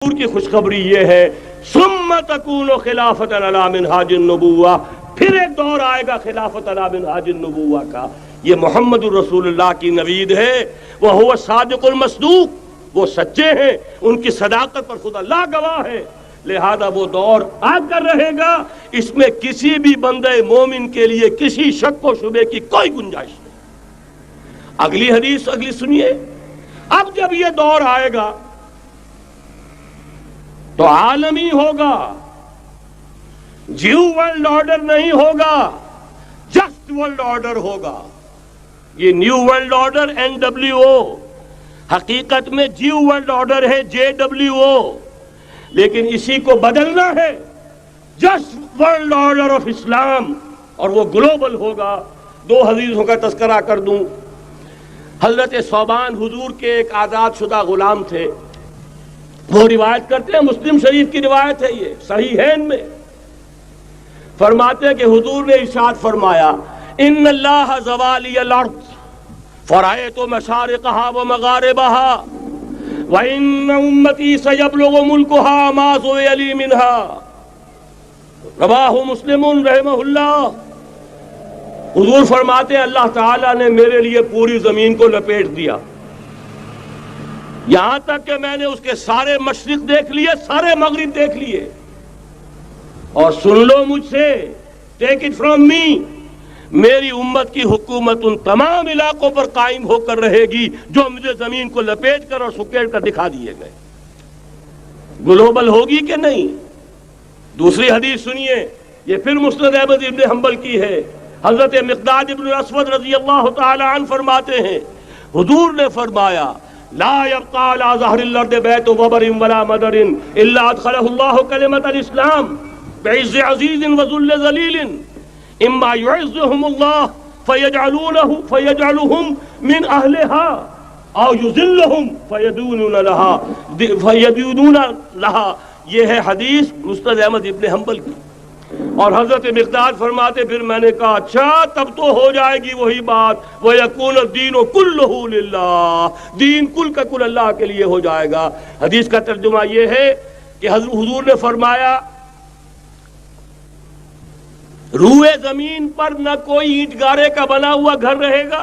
کی خوشخبری یہ ہے ثم تکون خلافت علی منہاج النبوہ، پھر ایک دور آئے گا خلافت علی منہاج النبوہ کا۔ یہ محمد الرسول اللہ کی نوید ہے، وہ صادق المصدوق، وہ سچے ہیں، ان کی صداقت پر خود اللہ گواہ ہے، لہذا وہ دور آ کر رہے گا، اس میں کسی بھی بندے مومن کے لیے کسی شک و شبے کی کوئی گنجائش نہیں۔ اگلی حدیث اگلی سنیے، اب جب یہ دور آئے گا تو عالمی ہوگا، جیو ورلڈ آرڈر نہیں ہوگا، جسٹ ورلڈ آرڈر ہوگا۔ یہ نیو ورلڈ آرڈر NWO، حقیقت میں جیو ورلڈ آرڈر ہے JWO، لیکن اسی کو بدلنا ہے جسٹ ورلڈ آرڈر آف اسلام، اور وہ گلوبل ہوگا۔ دو حدیثوں کا تذکرہ کر دوں۔ حضرت ثوبان حضور کے ایک آزاد شدہ غلام تھے، وہ روایت کرتے ہیں، مسلم شریف کی روایت ہے، یہ صحیحین میں فرماتے ہیں کہ حضور نے ارشاد فرمایا ان اللہ زوالی الارض فرأیت مشارقها ومغاربها وان امتی سیبلغ ملکها ما سئل لی منها، رواہ مسلم رحمہ اللہ۔ حضور فرماتے ہیں اللہ تعالیٰ نے میرے لیے پوری زمین کو لپیٹ دیا، یہاں تک کہ میں نے اس کے سارے مشرق دیکھ لیے، سارے مغرب دیکھ لیے، اور سن لو مجھ سے، ٹیک اٹ فرام می، میری امت کی حکومت ان تمام علاقوں پر قائم ہو کر رہے گی جو مجھے زمین کو لپیٹ کر اور سکیڑ کر دکھا دیے گئے۔ گلوبل ہوگی کہ نہیں؟ دوسری حدیث سنیے، یہ پھر مسند احمد ابن حنبل کی ہے۔ حضرت مقداد ابن الاسود رضی اللہ تعالی عنہ فرماتے ہیں حضور نے فرمایا لا يبقى على ظهر الارض بيت وبر ولا مدر الا ادخله الله كلمة الاسلام بعز عزيز وذل ذليل اما يعزهم الله فيجعلهم من اهلها او يذلهم فيدونون لها۔ یہ ہے حدیث مسند احمد ابن حنبل کی۔ اور حضرت مقداد فرماتے پھر میں نے کہا اچھا تب تو ہو جائے گی وہی بات وَيَكُونَ الدِّينُ كُلُّهُ لِلَّهِ، دین کل کا کل اللہ کے لیے ہو جائے گا۔ حدیث کا ترجمہ یہ ہے کہ حضور نے فرمایا روئے زمین پر نہ کوئی اینٹ گارے کا بنا ہوا گھر رہے گا،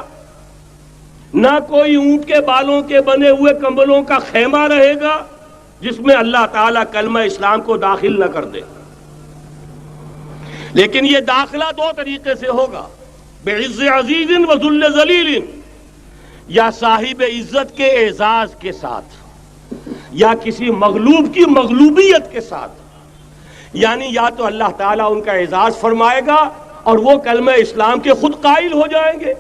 نہ کوئی اونٹ کے بالوں کے بنے ہوئے کمبلوں کا خیمہ رہے گا جس میں اللہ تعالیٰ کلمہ اسلام کو داخل نہ کر دے۔ لیکن یہ داخلہ دو طریقے سے ہوگا، بعز عزیز و ذل ذلیل، یا صاحب عزت کے اعزاز کے ساتھ یا کسی مغلوب کی مغلوبیت کے ساتھ، یعنی یا تو اللہ تعالیٰ ان کا اعزاز فرمائے گا اور وہ کلمہ اسلام کے خود قائل ہو جائیں گے۔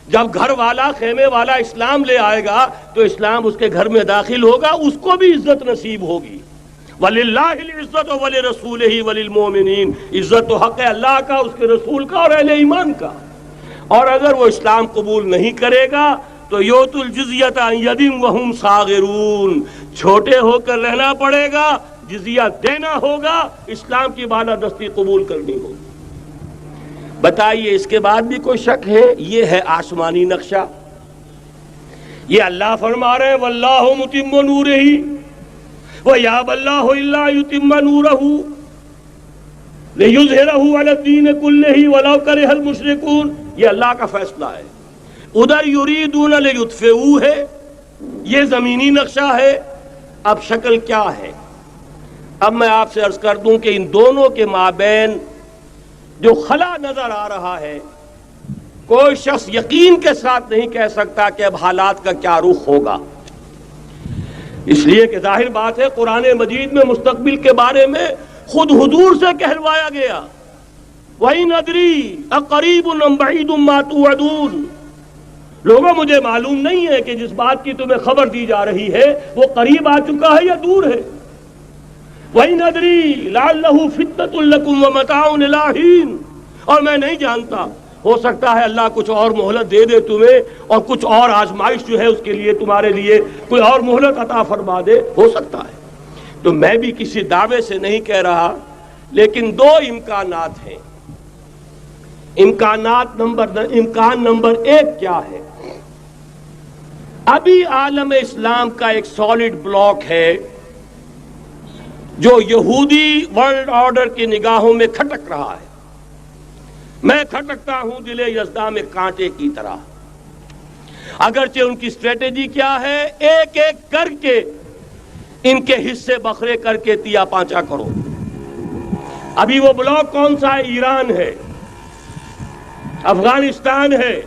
جب گھر والا خیمے والا اسلام لے آئے گا تو اسلام اس کے گھر میں داخل ہوگا، اس کو بھی عزت نصیب ہوگی۔ وَلِلَّهِ الْعِزَّةُ وَلِرَسُولِهِ وَلِلْمُؤْمِنِينَ، عزت تو حق ہے اللہ کا، اس کے رسول کا اور اہل ایمان کا۔ اور اگر وہ اسلام قبول نہیں کرے گا تو یؤتُ الْجِزْیَةَ عَنْ یَدٍ وَهُمْ صَاغِرُونَ، چھوٹے ہو کر رہنا پڑے گا، جزیہ دینا ہوگا، اسلام کی بالادستی قبول کرنی ہوگی۔ بتائیے اس کے بعد بھی کوئی شک ہے؟ یہ ہے آسمانی نقشہ۔ یہ اللہ فرما رہے ہیں وَاللَّهُ مُتِمُّ نُورِهِ وَيَأْبَى اللَّهُ إِلَّا يُتِمَّ نُورَهُ لِيُظْهِرَهُ عَلَى الدِّينِ كُلِّهِ وَلَوْ كَرِهَ الْمُشْرِكُونَ۔ یہ اللہ کا فیصلہ ہے۔ ادھر یریدون لیطفئوا ہے، یہ زمینی نقشہ ہے۔ اب شکل کیا ہے؟ اب میں آپ سے عرض کر دوں کہ ان دونوں کے مابین جو خلا نظر آ رہا ہے، کوئی شخص یقین کے ساتھ نہیں کہہ سکتا کہ اب حالات کا کیا رخ ہوگا، اس لیے کہ ظاہر بات ہے قرآن مجید میں مستقبل کے بارے میں خود حضور سے کہلوایا گیا وَإِنْ أَدْرِي أَقَرِيبٌ أَمْ بَعِيدٌ مَا تُوعَدُونَ۔ لوگوں مجھے معلوم نہیں ہے کہ جس بات کی تمہیں خبر دی جا رہی ہے وہ قریب آ چکا ہے یا دور ہے۔ وَإِنْ أَدْرِي لَعَلَّهُ فِتْنَةٌ لَكُمْ وَمَتَاعٌ إِلَىٰ حِينٍ، اور میں نہیں جانتا، ہو سکتا ہے اللہ کچھ اور مہلت دے دے تمہیں، اور کچھ اور آزمائش جو ہے اس کے لیے تمہارے لیے کوئی اور مہلت عطا فرما دے، ہو سکتا ہے۔ تو میں بھی کسی دعوے سے نہیں کہہ رہا، لیکن دو امکانات ہیں۔ امکان نمبر ایک کیا ہے؟ ابھی عالم اسلام کا ایک سالڈ بلاک ہے جو یہودی ورلڈ آرڈر کی نگاہوں میں کھٹک رہا ہے، میں کھٹکتا ہوں دل یزداں میں کانٹے کی طرح۔ اگرچہ ان کی اسٹریٹجی کیا ہے، ایک ایک کر کے ان کے حصے بکھرے کر کے تیا پانچا کرو۔ ابھی وہ بلاک کون سا ہے؟ ایران ہے، افغانستان ہے،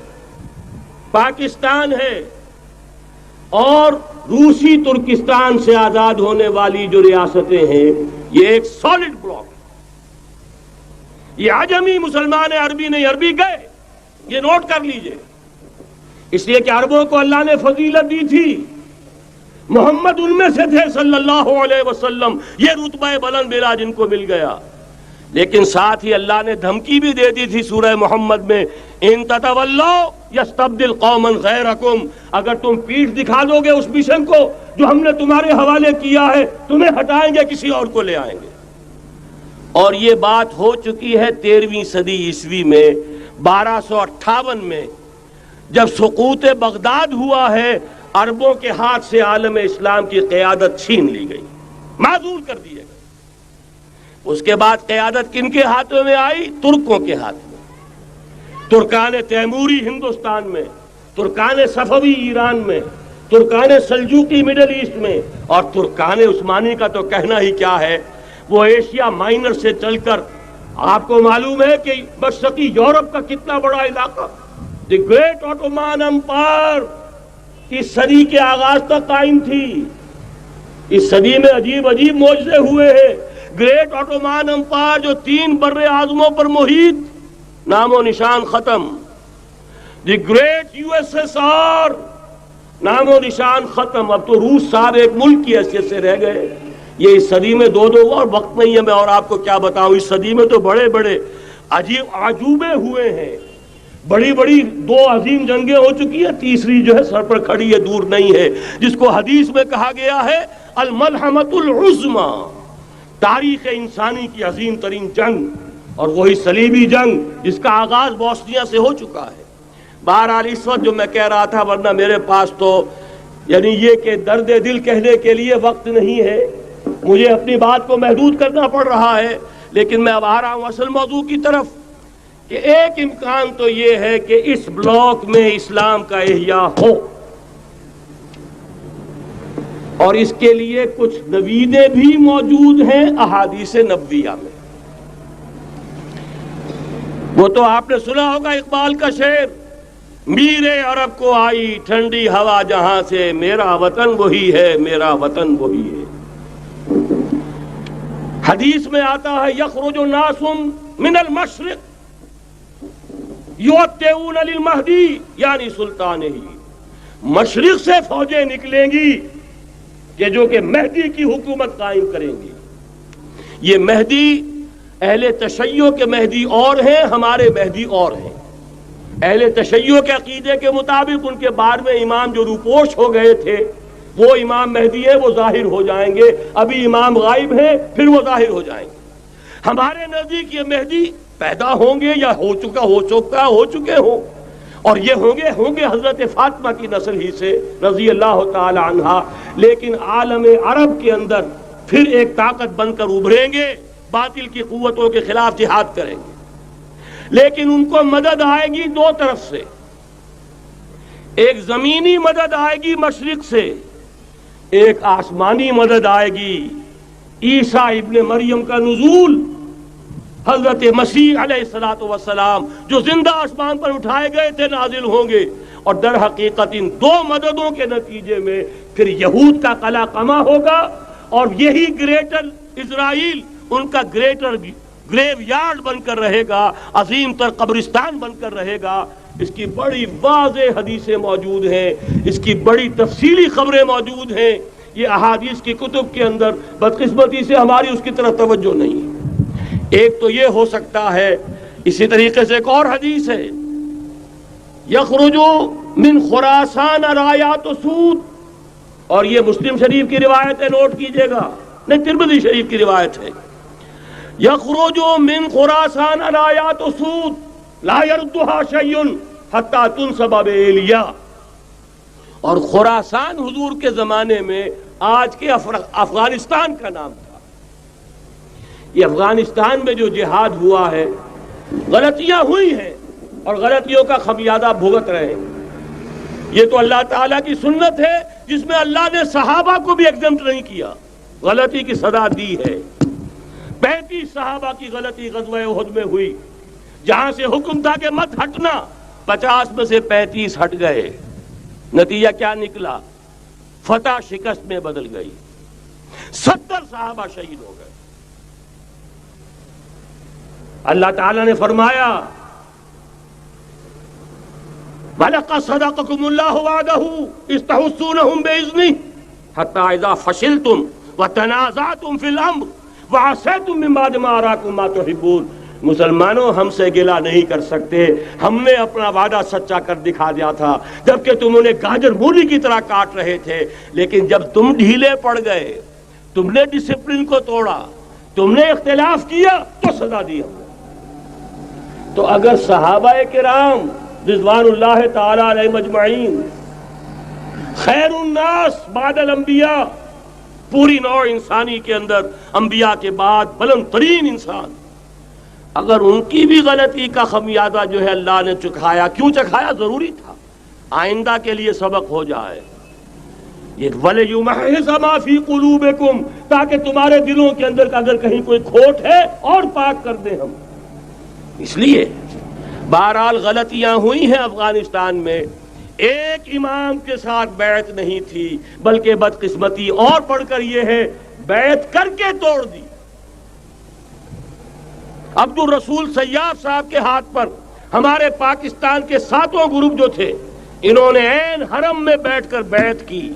پاکستان ہے، اور روسی ترکستان سے آزاد ہونے والی جو ریاستیں ہیں، یہ ایک سالڈ بلاک ہے۔ یہ عجمی مسلمان عربی نہیں، عربی گئے، یہ نوٹ کر لیجئے، اس لیے کہ عربوں کو اللہ نے فضیلت دی تھی، محمد ان میں سے تھے صلی اللہ علیہ وسلم، یہ رتبہ بلند ملا جن کو مل گیا۔ لیکن ساتھ ہی اللہ نے دھمکی بھی دے دی تھی سورہ محمد میں، ان تتولوا یستبدل قوما غیرکم، اگر تم پیٹھ دکھا دو گے اس مشن کو جو ہم نے تمہارے حوالے کیا ہے، تمہیں ہٹائیں گے، کسی اور کو لے آئیں گے۔ اور یہ بات ہو چکی ہے 13ویں صدی عیسوی میں، 1258 میں جب سقوط بغداد ہوا ہے، عربوں کے ہاتھ سے عالم اسلام کی قیادت چھین لی گئی، معزول کر دیے گئے۔ اس کے بعد قیادت کن کے ہاتھوں میں آئی؟ ترکوں کے ہاتھ میں۔ ترکان تیموری ہندوستان میں، ترکان صفوی ایران میں، ترکان سلجوقی مڈل ایسٹ میں، اور ترکان عثمانی کا تو کہنا ہی کیا ہے، وہ ایشیا مائنر سے چل کر آپ کو معلوم ہے کہ مشرقی یورپ کا کتنا بڑا علاقہ، دی گریٹ آٹومان امپائر اس صدی کے آغاز تک قائم تھی۔ اس صدی میں عجیب عجیب معجزے ہوئے ہیں۔ گریٹ آٹومان امپائر جو 3 بر اعظموں پر محیط، نام و نشان ختم۔ The great U S S R, نام و نشان ختم۔ اب تو روس صاحب ایک ملک کی حیثیت سے رہ گئے۔ یہ اس صدی میں دو اور وقت نہیں ہے میں اور آپ کو کیا بتاؤں، اس صدی میں تو بڑے بڑے عجیب عجوبے ہوئے ہیں، بڑی بڑی 2 عظیم جنگیں ہو چکی ہیں، تیسری جو ہے سر پر کھڑی ہے، دور نہیں ہے، جس کو حدیث میں کہا گیا ہے الملحمۃ العظمی، تاریخ انسانی کی عظیم ترین جنگ، اور وہی صلیبی جنگ جس کا آغاز بوسنیا سے ہو چکا ہے۔ بہرحال اس وقت جو میں کہہ رہا تھا، ورنہ میرے پاس تو یعنی یہ کہ درد دل کہنے کے لیے وقت نہیں ہے، مجھے اپنی بات کو محدود کرنا پڑ رہا ہے، لیکن میں اب آ رہا ہوں اصل موضوع کی طرف، کہ ایک امکان تو یہ ہے کہ اس بلاک میں اسلام کا احیاء ہو، اور اس کے لیے کچھ نویدیں بھی موجود ہیں احادیث نبویہ میں۔ وہ تو آپ نے سنا ہوگا اقبال کا شعر، میرے عرب کو آئی ٹھنڈی ہوا جہاں سے، میرا وطن وہی ہے، میرا وطن وہی ہے۔ حدیث میں آتا ہے یخرج الناس من المشرق یؤتون للمہدی یعنی سلطانہ، مشرق سے فوجیں نکلیں گی کہ جو کہ مہدی کی حکومت قائم کریں گی۔ یہ مہدی اہل تشیع کے مہدی اور ہیں، ہمارے مہدی اور ہیں۔ اہل تشیع کے عقیدے کے مطابق ان کے بعد میں امام جو روپوش ہو گئے تھے وہ امام مہدی ہیں، وہ ظاہر ہو جائیں گے، ابھی امام غائب ہیں، پھر وہ ظاہر ہو جائیں گے۔ ہمارے نزدیک یہ مہدی پیدا ہوں گے یا ہو چکے ہوں، اور یہ ہوں گے حضرت فاطمہ کی نسل ہی سے رضی اللہ تعالی عنہا، لیکن عالم عرب کے اندر پھر ایک طاقت بن کر ابھریں گے، باطل کی قوتوں کے خلاف جہاد کریں گے، لیکن ان کو مدد آئے گی 2 طرف سے۔ ایک زمینی مدد آئے گی مشرق سے، ایک آسمانی مدد آئے گی، عیسیٰ ابن مریم کا نزول، حضرت مسیح علیہ السلام جو زندہ آسمان پر اٹھائے گئے تھے نازل ہوں گے، اور در حقیقت ان 2 مددوں کے نتیجے میں پھر یہود کا قلع قمع ہوگا، اور یہی گریٹر اسرائیل ان کا گریٹر گریو یارڈ بن کر رہے گا، عظیم تر قبرستان بن کر رہے گا۔ اس کی بڑی واضح حدیثیں موجود ہیں، اس کی بڑی تفصیلی خبریں موجود ہیں، یہ احادیث کی کتب کے اندر، بدقسمتی سے ہماری اس کی طرف توجہ نہیں ہے۔ ایک تو یہ ہو سکتا ہے، اسی طریقے سے ایک اور حدیث ہے، یخرج من خراسان رایات سود، اور یہ مسلم شریف کی روایت ہے، نوٹ کیجئے گا، نہیں ترمذی شریف کی روایت ہے، یخرج من خراسان رایات سود لا يردها شيء حتى تنصب بإيلیا، اور خراسان حضور کے زمانے میں آج کے افغانستان کا نام تھا، یہ افغانستان میں جو جہاد ہوا ہے، غلطیاں ہوئی ہیں اور غلطیوں کا خمیازہ بھگت رہے ہیں۔ یہ تو اللہ تعالیٰ کی سنت ہے جس میں اللہ نے صحابہ کو بھی ایگزمپٹ نہیں کیا، غلطی کی سزا دی ہے۔ 35 صحابہ کی غلطی غزوہ احد میں ہوئی، جہاں سے حکم تھا کہ مت ہٹنا، 50 میں سے 35 ہٹ گئے۔ نتیجہ کیا نکلا؟ فتح شکست میں بدل گئی، 70 صحابہ شہید ہو گئے۔ اللہ تعالیٰ نے فرمایا وَلَقَدْ صَدَقَكُمُ اللَّهُ وَعْدَهُ إِذْ تَحُسُّونَهُم بِإِذْنِهِ حَتَّىٰ إِذَا فَشِلْتُمْ وَتَنَازَعْتُمْ فِي الْأَمْرِ وَعَصَيْتُم مِّن بَعْدِ مَا أَرَاكُم مَّا تُحِبُّونَ۔ مسلمانوں، ہم سے گلہ نہیں کر سکتے، ہم نے اپنا وعدہ سچا کر دکھا دیا تھا جبکہ تم انہیں گاجر مولی کی طرح کاٹ رہے تھے، لیکن جب تم ڈھیلے پڑ گئے، تم نے ڈسپلن کو توڑا، تم نے اختلاف کیا تو سزا دی ہم نے۔ تو اگر صحابہ کرام رضوان اللہ تعالی علیہ مجمعین خیر الناس بعد الانبیاء، پوری نوع انسانی کے اندر انبیاء کے بعد بلند ترین انسان، اگر ان کی بھی غلطی کا خمیازہ جو ہے اللہ نے چکھایا، کیوں چکھایا؟ ضروری تھا، آئندہ کے لیے سبق ہو جائے۔ یہ وَلِيُمَحِّصَ مَا فِي قُلُوبِكُمْ، تاکہ تمہارے دلوں کے اندر اگر کہیں کوئی کھوٹ ہے اور پاک کر دیں ہم۔ اس لیے بہرحال غلطیاں ہوئی ہیں افغانستان میں، ایک امام کے ساتھ بیعت نہیں تھی، بلکہ بدقسمتی اور پڑھ کر یہ ہے بیعت کر کے توڑ دی۔ عبد الرسول سیاف صاحب کے ہاتھ پر ہمارے پاکستان کے 7 گروپ جو تھے، انہوں نے عین حرم میں بیٹھ کر بیعت کی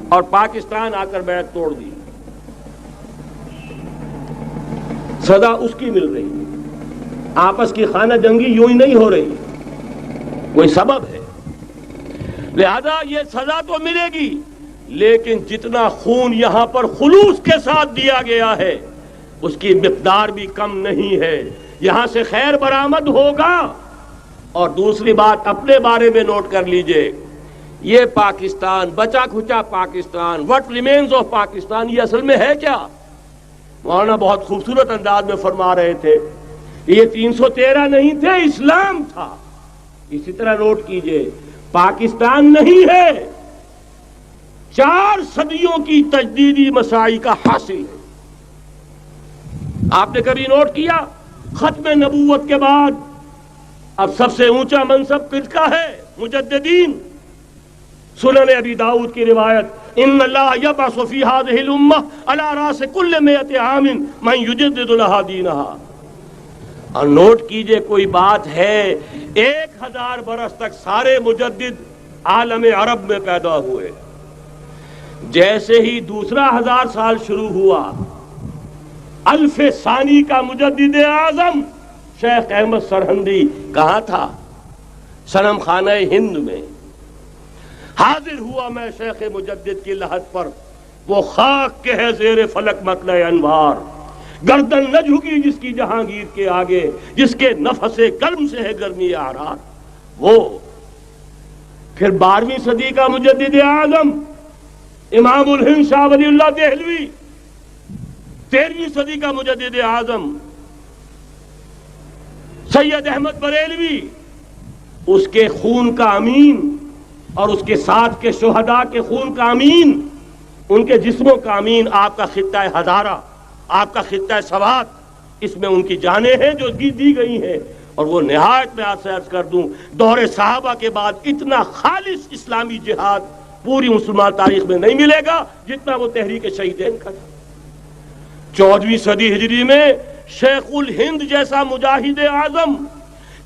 اور پاکستان آ کر بیعت توڑ دی۔ سزا اس کی مل رہی ہے، آپس کی خانہ جنگی یوں ہی نہیں ہو رہی، کوئی سبب ہے، لہذا یہ سزا تو ملے گی، لیکن جتنا خون یہاں پر خلوص کے ساتھ دیا گیا ہے اس کی مقدار بھی کم نہیں ہے، یہاں سے خیر برآمد ہوگا۔ اور دوسری بات اپنے بارے میں نوٹ کر لیجئے، یہ پاکستان، بچا کھچا Pakistan, what remains of Pakistan, یہ اصل میں ہے کیا؟ مولانا بہت خوبصورت انداز میں فرما رہے تھے، یہ 313 نہیں تھے، اسلام تھا۔ اسی طرح نوٹ کیجئے، پاکستان نہیں ہے، 4 صدیوں کی تجدیدی مساعی کا حاصل ہے۔ آپ نے کبھی نوٹ کیا ختم نبوت کے بعد اب سب سے اونچا منصب کس کا ہے؟ مجددین۔ سنن ابی داؤد کی روایت، ان اللہ یبعث فی هذه الامہ علی راس کل 100 عام من یجدد لها دینہا۔ اور نوٹ کیجئے، کوئی بات ہے 1000 برس تک سارے مجدد عالم عرب میں پیدا ہوئے، جیسے ہی دوسرا 1000 سال شروع ہوا، الف ثانی کا مجدد اعظم شیخ احمد سرہندی کہاں تھا؟ صنم خانہ ہند میں حاضر ہوا۔ میں شیخ مجدد کی لحد پر، وہ خاک کے ہے زیر فلک مطلع انوار، گردن نہ جھکی جس کی جہانگیر کے آگے، جس کے نفس گرم سے ہے گرمی اعراض۔ وہ پھر 12ویں صدی کا مجدد اعظم امام الہند شاہ ولی اللہ دہلوی، 13ویں صدی کا مجدد اعظم سید احمد بریلوی، اس کے خون کا امین اور اس کے ساتھ کے شہداء کے خون کا امین، ان کے جسموں کا امین آپ کا خطہ ہزارہ، آپ کا خطہ سوات، اس میں ان کی جانیں ہیں جو دی گئی ہیں۔ اور وہ نہایت میں آپ سے عرض کر دوں، دور صحابہ کے بعد اتنا خالص اسلامی جہاد پوری مسلمان تاریخ میں نہیں ملے گا جتنا وہ تحریک شہیدین کا تھا۔ 14ویں صدی ہجری میں شیخ الہند جیسا مجاہد اعظم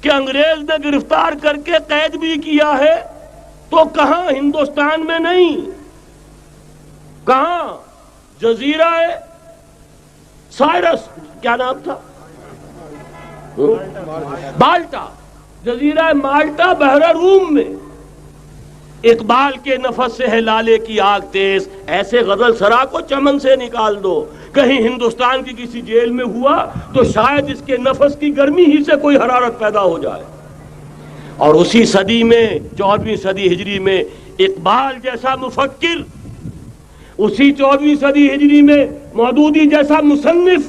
کہ انگریز نے گرفتار کر کے قید بھی کیا ہے، تو کہاں؟ ہندوستان میں نہیں، کہاں؟ جزیرہ سائرس، کیا نام تھا؟ مالٹا، جزیرہ مالٹا بحر روم میں۔ اقبال کے نفس سے ہے لالے کی آگ تیز، ایسے غزل سرا کو چمن سے نکال دو۔ کہیں ہندوستان کی کسی جیل میں ہوا تو شاید اس کے نفس کی گرمی ہی سے کوئی حرارت پیدا ہو جائے۔ اور اسی صدی میں 14ویں صدی ہجری میں اقبال جیسا مفکر، اسی 14ویں صدی ہجری میں مودودی جیسا مصنف،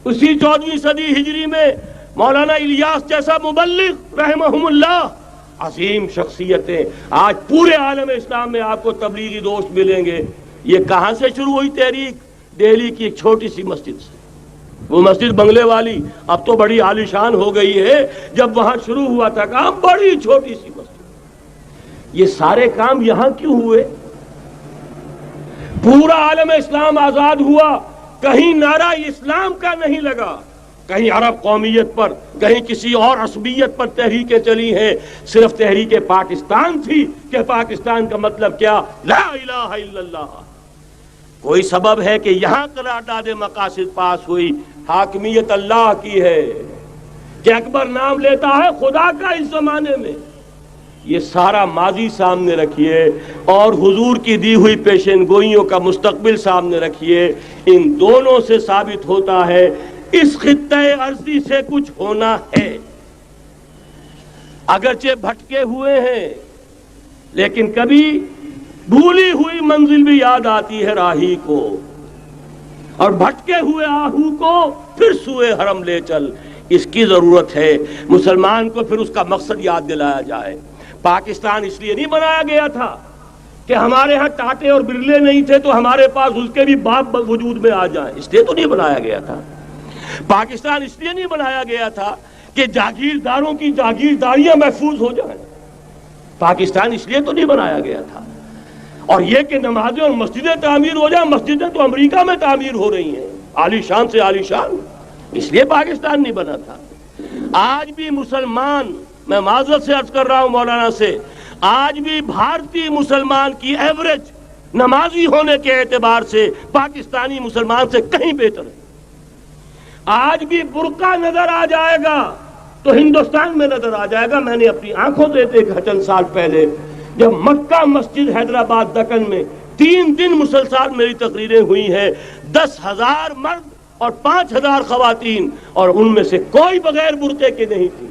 اسی 14ویں صدی ہجری میں مولانا الیاس جیسا مبلغ رحمہم اللہ، عظیم شخصیتیں، آج پورے عالم اسلام میں آپ کو تبلیغی دوست ملیں گے۔ یہ کہاں سے شروع ہوئی تحریک؟ دہلی کی ایک چھوٹی سی مسجد سے، وہ مسجد بنگلے والی اب تو بڑی عالیشان ہو گئی ہے، جب وہاں شروع ہوا تھا کام بڑی چھوٹی سی مسجد۔ یہ سارے کام یہاں کیوں ہوئے؟ پورا عالم اسلام آزاد ہوا، کہیں نعرہ اسلام کا نہیں لگا، کہیں عرب قومیت پر، کہیں کسی اور عصبیت پر تحریکیں چلی ہیں، صرف تحریک پاکستان تھی کہ پاکستان کا مطلب کیا؟ لا الہ الا اللہ۔ کوئی سبب ہے کہ یہاں قرارداد مقاصد پاس ہوئی، حاکمیت اللہ کی ہے، کہ اکبر نام لیتا ہے خدا کا اس زمانے میں۔ یہ سارا ماضی سامنے رکھیے اور حضور کی دی ہوئی پیشین گوئیوں کا مستقبل سامنے رکھیے، ان دونوں سے ثابت ہوتا ہے اس خطہ ارضی سے کچھ ہونا ہے۔ اگرچہ بھٹکے ہوئے ہیں لیکن کبھی بھولی ہوئی منزل بھی یاد آتی ہے راہی کو، اور بھٹکے ہوئے آہو کو پھر سوئے حرم لے چل۔ اس کی ضرورت ہے مسلمان کو، پھر اس کا مقصد یاد دلایا جائے۔ پاکستان اس لیے نہیں بنایا گیا تھا کہ ہمارے ہاں ٹاٹے اور برلے نہیں تھے تو ہمارے پاس اس کے بھی باپ وجود میں آ جائیں، اس لیے تو نہیں بنایا گیا تھا۔ پاکستان اس لیے نہیں بنایا گیا تھا کہ جاگیرداروں کی جاگیرداریاں محفوظ ہو جائیں، پاکستان اس لیے تو نہیں بنایا گیا تھا۔ اور یہ کہ نمازیں اور مسجدیں تعمیر ہو جائیں، مسجدیں تو امریکہ میں تعمیر ہو رہی ہیں، عالی شان سے عالی شان، اس لیے پاکستان نہیں بنا تھا۔ آج بھی مسلمان، میں معذرت سے عرض کر رہا ہوں مولانا سے، آج بھی بھارتی مسلمان کی ایوریج نمازی ہونے کے اعتبار سے پاکستانی مسلمان سے کہیں بہتر ہے۔ آج بھی برقع نظر آ جائے گا تو ہندوستان میں نظر آ جائے گا۔ میں نے اپنی آنکھوں سے دیکھا چند سال پہلے، جب مکہ مسجد حیدرآباد دکن میں 3 دن مسلسل میری تقریریں ہوئی ہیں، 10,000 مرد اور 5,000 خواتین، اور ان میں سے کوئی بغیر برقعے کے نہیں تھی۔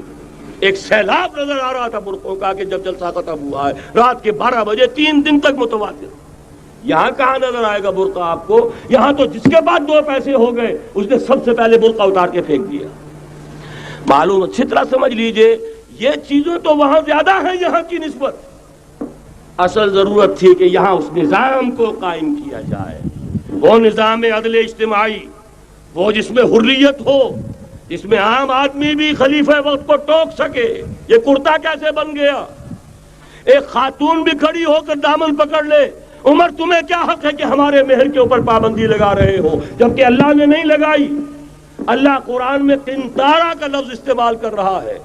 ایک سیلاب نظر آ رہا تھا برقعوں کا کہ جب جلسہ ختم ہوا ہے رات کے 12 بجے 3 دن تک متواتر۔ یہاں کہاں نظر آئے گا برقع آپ کو؟ یہاں تو جس کے بعد 2 پیسے ہو گئے اس نے سب سے پہلے برقع اتار کے پھینک دیا۔ معلوم اچھی طرح سمجھ لیجئے، یہ چیزیں تو وہاں زیادہ ہیں یہاں کی نسبت۔ اصل ضرورت تھی کہ یہاں اس نظام کو قائم کیا جائے، وہ نظام عدل اجتماعی، وہ جس میں حریت ہو، جس میں عام آدمی بھی خلیفہ وقت کو ٹوک سکے۔ یہ کرتا کیسے بن گیا؟ ایک خاتون بھی کھڑی ہو کر دامن پکڑ لے، عمر تمہیں کیا حق ہے کہ ہمارے مہر کے اوپر پابندی لگا رہے ہو، جبکہ اللہ نے نہیں لگائی۔ اللہ قرآن میں قنطارہ کا لفظ استعمال کر رہا ہے۔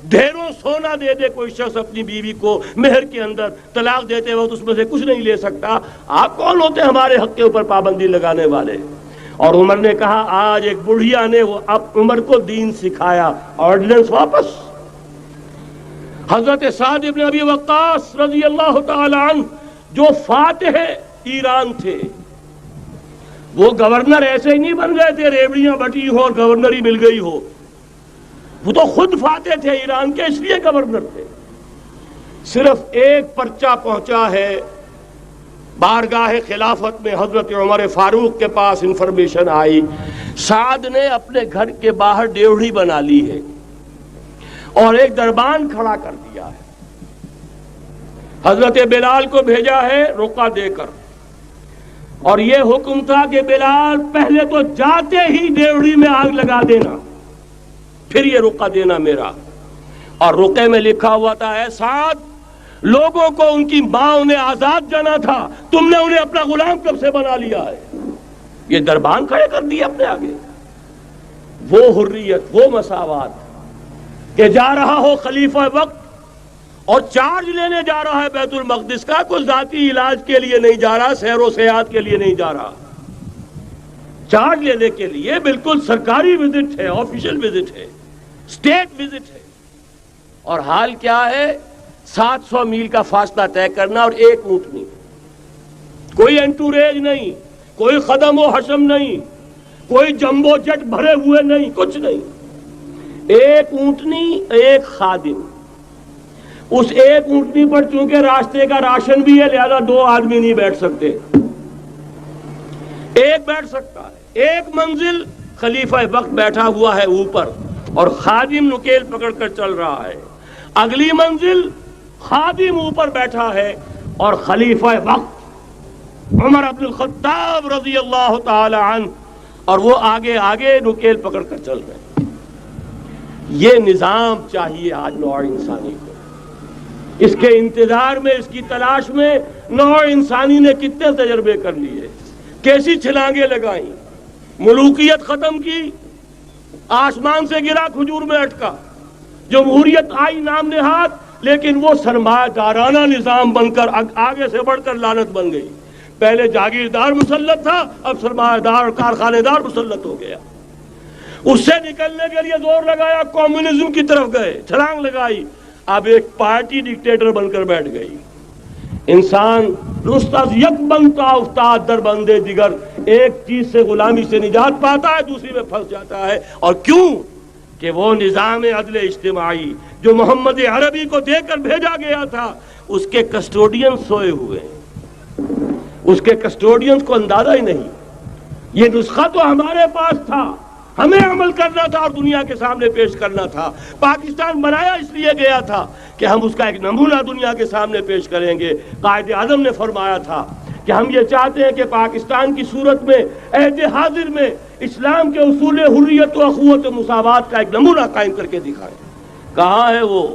ڈھیروں سونا دے دے کوئی شخص اپنی بیوی کو مہر کے اندر، طلاق دیتے وقت اس میں سے کچھ نہیں لے سکتا، آپ کون ہوتے ہیں ہمارے حق کے اوپر پابندی لگانے والے؟ اور عمر نے کہا، آج ایک بڑھیا نے وہ اب عمر کو دین سکھایا، آرڈیننس واپس۔ حضرت سعد بن ابی وقاص رضی اللہ تعالی عنہ جو فاتح ایران تھے، وہ گورنر ایسے ہی نہیں بن گئے تھے ریوڑیاں بٹی ہو اور گورنر ہی مل گئی ہو، وہ تو خود فاتح تھے ایران کے، اس لیے گورنر تھے۔ صرف ایک پرچہ پہنچا ہے بارگاہ خلافت میں، حضرت عمر فاروق کے پاس انفارمیشن آئی، سعد نے اپنے گھر کے باہر ڈیوڑی بنا لی ہے اور ایک دربان کھڑا کر دیا ہے، حضرت بلال کو بھیجا ہے رقعہ دے کر، اور یہ حکم تھا کہ بلال پہلے تو جاتے ہی ڈیوڑی میں آگ لگا دینا، پھر یہ رقعہ دینا میرا۔ اور رقعے میں لکھا ہوا تھا، اے سعد، لوگوں کو ان کی ماں نے آزاد جانا تھا، تم نے انہیں اپنا غلام کب سے بنا لیا ہے؟ یہ دربان کھڑے کر دیے اپنے آگے۔ وہ حریت، وہ مساوات کہ جا رہا ہو خلیفہ وقت اور چارج لینے جا رہا ہے بیت المقدس کا، کوئی ذاتی علاج کے لیے نہیں جا رہا، سیر و سیاحت کے لیے نہیں جا رہا، چارج لینے کے لیے بالکل سرکاری وزٹ ہے، آفیشل وزٹ ہے، اسٹیٹ وزٹ ہے۔ اور حال کیا ہے؟ 700 میل کا فاصلہ طے کرنا اور ایک اونٹنی، کوئی انٹوریج نہیں، کوئی خدم و حشم نہیں، کوئی جمبو جٹ بھرے ہوئے نہیں، کچھ نہیں، ایک اونٹنی، ایک خادم۔ اس ایک اونٹنی پر چونکہ راستے کا راشن بھی ہے لہذا 2 آدمی نہیں بیٹھ سکتے، ایک بیٹھ سکتا ہے، ایک منزل خلیفہ وقت بیٹھا ہوا ہے اوپر اور خادم نکیل پکڑ کر چل رہا ہے. اگلی منزل خادم اوپر بیٹھا ہے اور خلیفہ وقت عمر بن الخطاب رضی اللہ تعالی عنہ اور وہ آگے آگے نکیل پکڑ کر چل رہے ہیں. یہ نظام چاہیے آج نوع انسانی کو. اس کے انتظار میں، اس کی تلاش میں نوع انسانی نے کتنے تجربے کر لیے، کیسی چھلانگیں لگائیں، ملوکیت ختم کی، آسمان سے گرا کھجور میں اٹکا، جمہوریت آئی نام نہاد، لیکن وہ سرمایہ دارانہ نظام بن کر آگے سے بڑھ کر لعنت بن گئی. پہلے جاگیردار مسلط تھا، اب سرمایہ دار اور کارخانے دار مسلط ہو گیا. اس سے نکلنے کے لیے زور لگایا، کمیونزم کی طرف گئے، چھلانگ لگائی، اب ایک پارٹی ڈکٹیٹر بن کر بیٹھ گئی. انسان رست از یک بنتا افتاد در بندے دیگر، ایک چیز سے غلامی سے نجات پاتا ہے، دوسری میں پھنس جاتا ہے. اور کیوں؟ کہ وہ نظام عدل اجتماعی جو محمد عربی کو دے کر بھیجا گیا تھا، اس کے کسٹوڈین سوئے ہوئے ہیں. اس کے کسٹوڈینز کو اندازہ ہی نہیں. یہ نسخہ تو ہمارے پاس تھا، ہمیں عمل کرنا تھا اور دنیا کے سامنے پیش کرنا تھا. پاکستان بنایا اس لیے گیا تھا کہ ہم اس کا ایک نمونہ دنیا کے سامنے پیش کریں گے. قائد اعظم نے فرمایا تھا کہ ہم یہ چاہتے ہیں کہ پاکستان کی صورت میں عہد حاضر میں اسلام کے اصول حریت و اخوت و مساوات کا ایک نمونہ قائم کر کے دکھائیں. کہاں ہے وہ؟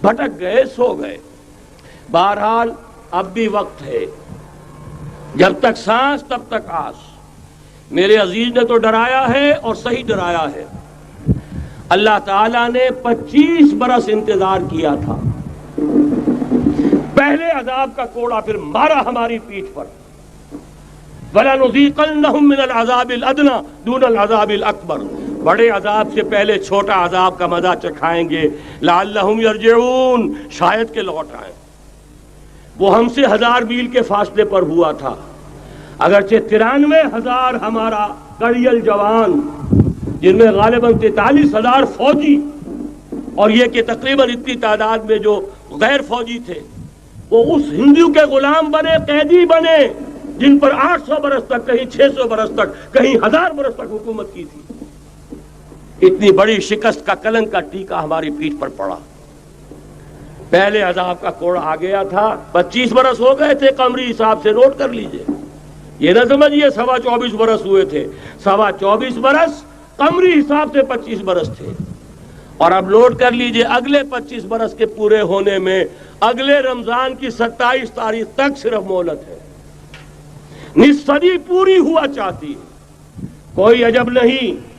بھٹک گئے، سو گئے. بہرحال اب بھی وقت ہے، جب تک سانس تب تک آس. میرے عزیز نے تو ڈرایا ہے اور صحیح ڈرایا ہے. اللہ تعالیٰ نے 25 برس انتظار کیا تھا. پہلے عذاب کا کوڑا پھر مارا ہماری پیٹھ پر. وَلَنُذِيقَنَّهُم مِّنَ الْعَذَابِ الْأَدْنَىٰ دُونَ الْعَذَابِ الْأَكْبَرِ، بڑے عذاب سے پہلے چھوٹا عذاب کا مزہ چکھائیں گے. لَعَلَّهُمْ يَرْجِعُونَ، شاید کہ لوٹ آئیں. وہ ہم سے 1000 میل کے فاصلے پر ہوا تھا، اگرچہ 93,000 ہمارا کڑیل جوان، جن میں غالباً 43,000 فوجی اور یہ کہ تقریباً اتنی تعداد میں جو غیر فوجی تھے، وہ اس ہندو کے غلام بنے، قیدی بنے جن پر 800 برس تک، کہیں 600 برس تک، کہیں 1000 برس تک حکومت کی تھی. اتنی بڑی شکست کا کلنک کا ٹیکا ہماری پیٹھ پر پڑا. پہلے عذاب کا کوڑا آ گیا تھا. 25 برس ہو گئے تھے قمری حساب سے، نوٹ کر لیجئے. یہ نہ سمجھیے 24.25 برس ہوئے تھے، 24.25 برس قمری حساب سے 25 برس تھے. اور اب نوٹ کر لیجئے اگلے 25 برس کے پورے ہونے میں اگلے رمضان کی 27 تاریخ تک صرف مہلت ہے. نصف صدی پوری ہوا چاہتی ہے. کوئی عجب نہیں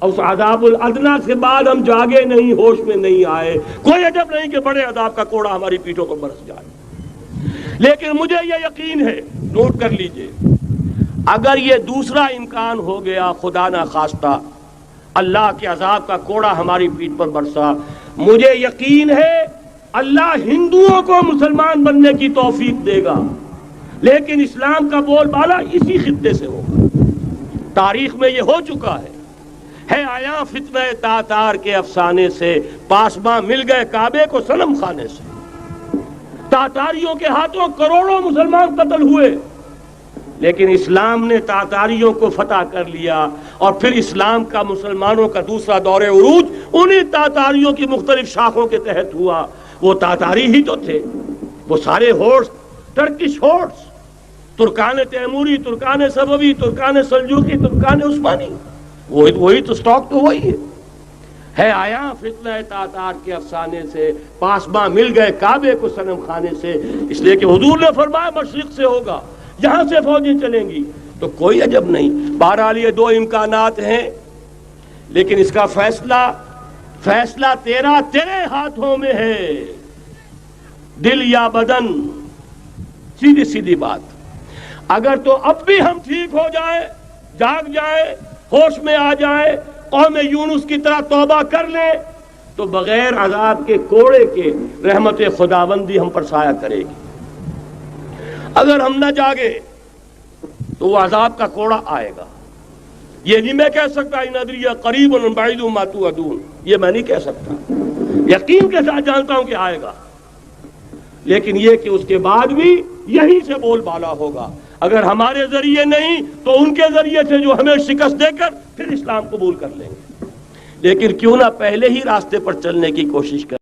اس عذاب الادنا کے بعد ہم جاگے نہیں، ہوش میں نہیں آئے. کوئی عجب نہیں کہ بڑے عذاب کا کوڑا ہماری پیٹھوں پر برس جائے. لیکن مجھے یہ یقین ہے، نوٹ کر لیجئے، اگر یہ دوسرا امکان ہو گیا، خدا نہ خواستہ اللہ کے عذاب کا کوڑا ہماری پیٹھ پر برسا، مجھے یقین ہے اللہ ہندوؤں کو مسلمان بننے کی توفیق دے گا. لیکن اسلام کا بول بالا اسی خطے سے ہوگا. تاریخ میں یہ ہو چکا ہے آیا فتنہ تاتار کے افسانے سے، پاسباں مل گئے کعبے کو صنم خانے سے. تاتاریوں کے ہاتھوں کروڑوں مسلمان قتل ہوئے، لیکن اسلام نے تاتاریوں کو فتح کر لیا. اور پھر اسلام کا مسلمانوں کا دوسرا دور عروج انہی تاتاریوں کی مختلف شاخوں کے تحت ہوا. وہ تاتاری ہی تو تھے، وہ سارے ہورس، ٹرکش ہورس، ترکان تیموری، ترکان صفوی، ترکان سلجوقی، ترکان عثمانی، وہی تو سٹاک تو وہی ہے آیا فتنہ تاتار کے افسانے سے، پاسباں مل گئے کعبے کو صنم خانے سے. اس لیے کہ حضور نے فرمایا مشرق سے ہوگا، یہاں سے فوجیں چلیں گی، تو کوئی عجب نہیں. بہرحال یہ دو امکانات ہیں، لیکن اس کا فیصلہ تیرے ہاتھوں میں ہے، دل یا بدن. سیدھی بات. اگر تو اب بھی ہم ٹھیک ہو جائیں، جاگ جائیں، ہوش میں آ جائیں، قوم یونس کی طرح توبہ کر لیں، تو بغیر عذاب کے کوڑے کے رحمت خداوندی ہم پر سایہ کرے گی. اگر ہم نہ جاگے تو وہ عذاب کا کوڑا آئے گا. یہ نہیں میں کہہ سکتا ان ادری قریب بعید ما توعدون، یہ میں نہیں کہہ سکتا، یقین کے ساتھ جانتا ہوں کہ آئے گا. لیکن یہ کہ اس کے بعد بھی یہیں سے بول بالا ہوگا. اگر ہمارے ذریعے نہیں تو ان کے ذریعے سے جو ہمیں شکست دے کر پھر اسلام قبول کر لیں گے، لیکن کیوں نہ پہلے ہی راستے پر چلنے کی کوشش کریں۔